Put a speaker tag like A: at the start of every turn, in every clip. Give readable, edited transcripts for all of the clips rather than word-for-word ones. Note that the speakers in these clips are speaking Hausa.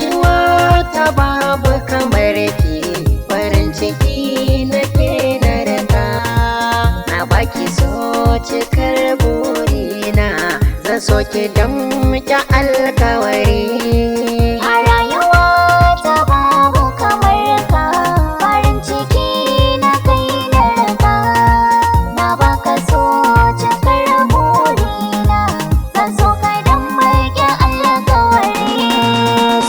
A: rayuwa ta babu kamar ki, farin ciki nake na rika. Na baki so cikar burina, zan so ki dan muke alkawari.
B: A rayuwa ta babu kamar ka, farin ciki na kai na rika. Na baka so cikar burina, zan so ka dan muke alkawari.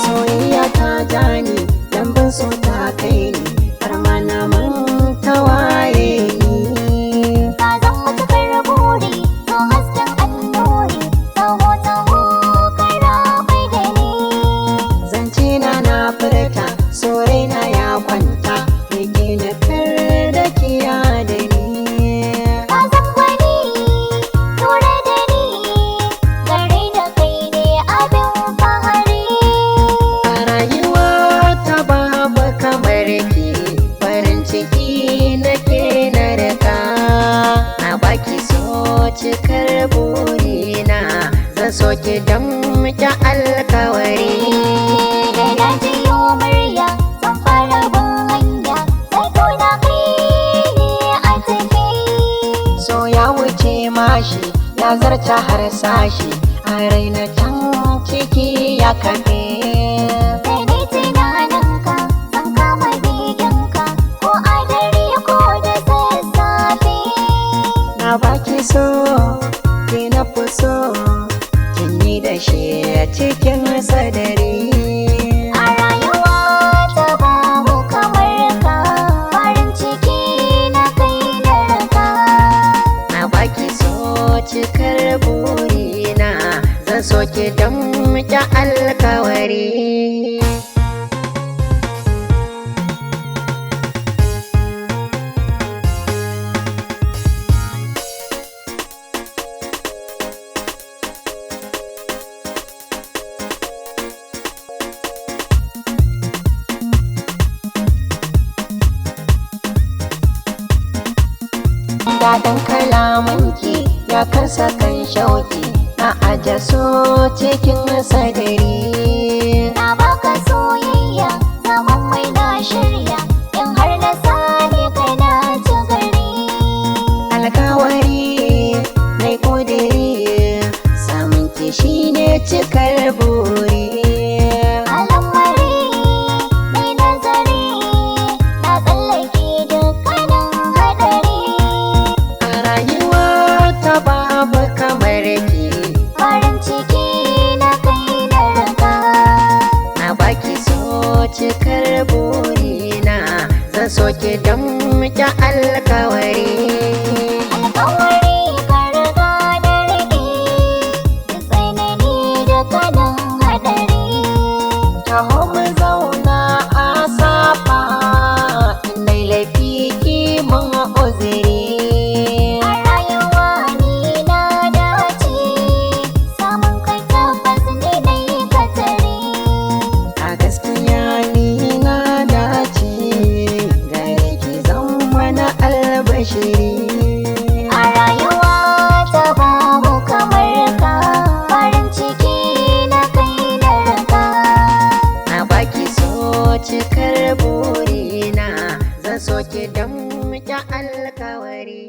A: Soyayya ta jani, lambun so ta kai ni, har ma na manta waye ni.
B: Ka zama cikar buri, so hasken annuri, taho taho kai rabai da ni.
A: Zance na furta, so raina ya kwanta, yake na kar da kiya da ni.
B: Ka zan gwani, lura da ni, gare da kai ne abin fahari.
A: A rayuwa ta babu kamar ki, farin ciki nake na rika. Na baki so cikar burina, zan so ki dan muke alkawari.
B: Da na jiyo murya, zan fara bin hanya, sai tuna kai ne a tafi.
A: So ya wuce mashi, ya zarta har sashi, a raina can ciki ya kafe.
B: Sai ni tunaninka, zan kama beginka, ko a dare ko da sassafe.
A: Na baki so, ki na fi so, kin yi da shi a cikin sadari.
B: A rayuwa ta babu kamar ka, farin ciki na kai na rika.
A: Na baki so cikar burina, zan so ki dan muke alkawari. Daɗin kalamanki ya kasa kan shauki, na aje so cikin sadari.
B: Na baka soyayya, zaman mai na shirya, in har na sani kai na ci gari.
A: Alkawari mai ƙudiri, samun ki shine cikar buri.
B: Al'amari mai nazari, na tsallake dukkanin haɗari.
A: A rayuwa ta babu kamar ki,
B: Farin ciki na kai na rika.
A: na baki so cikar burina, zan so ki dan muke alkawari.
B: Alƙawari ka riga da riƙe, da tsanani da kanin haɗari.
A: Taho mu zauna a safa, inda laifi ki mun uziri.
B: A rayuwa ni na dace, samun kai tabbas ne dai katari.
A: A gaskiya ni na dace, gare ki zama na albashiri.
B: A rayuwa ta babu kamar ka, farin ciki na kai na rika.
A: Na baki so cikar burina, zan so ki dan muke alkawari.